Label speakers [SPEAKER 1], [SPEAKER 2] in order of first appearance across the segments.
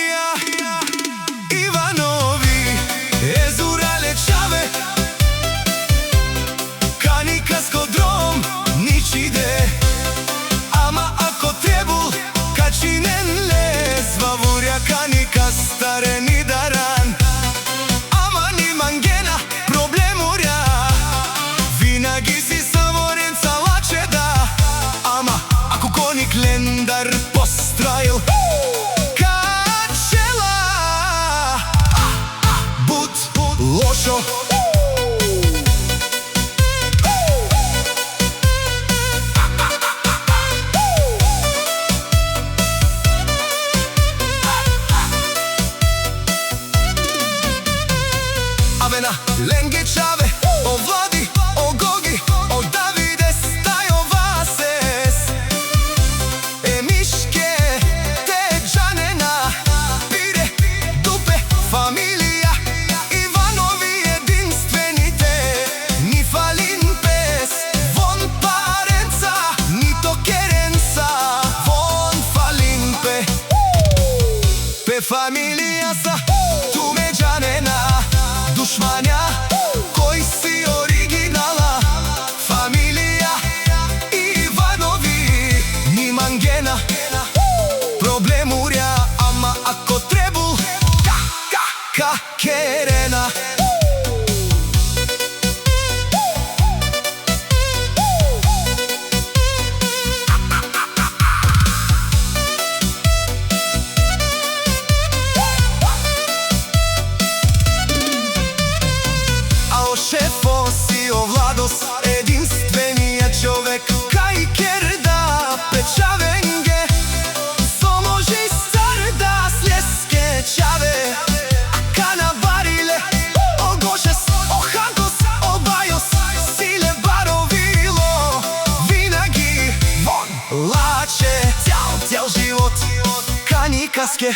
[SPEAKER 1] Familia Ivanovi Ezurale Čave Kanika Skodrom Ničide Ama ako trebul Kačinen les Vavurja Kanika Stareni Daran Ama ni mangena Problemurja Vinagi si Savorenca Lačeda Ama ako konik Lendar Postrajil Kačela Bud Lošo Avena Lenge Čave O Vladi, o Gogi, o Davide Stajo Vases Miške, te Džanena Pire, Dupe, Familija Ivanovi jedinstvenite Ni falin pes Von Parenca Ni to Kerenca Von falin pe Pe familija sa Tume Džanena Dušmanja, koji si originala Familija Ivanovi Ni mangena Problemurja Ama ako trebul Ka Kerena Šefo si o Vlados Единствения човек Кај Керда Печавенге Соможи Старда Слеске Чаве Кана Бариле О Гошес О Хантос О Байос Силе Баровило Винаги Вон Лаче Цял живот Каникаске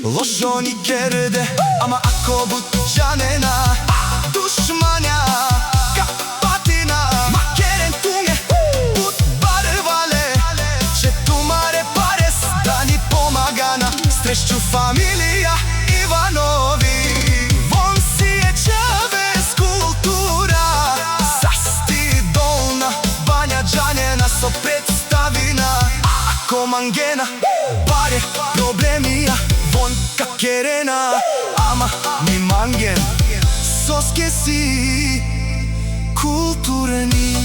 [SPEAKER 1] Лошо ни Керде Ама ако Буджанена Dušmanja, ka patina Ma Keren tunge, put barvale Če tumare pares, da ni pomagana Strešću familija Ivanovi Von si je Čave skultura Sasti dolna, Banja Džanjena So predstavina Ako mangena, pare, problemija Von ka Kerena, ama ni mangen Soske si kulturni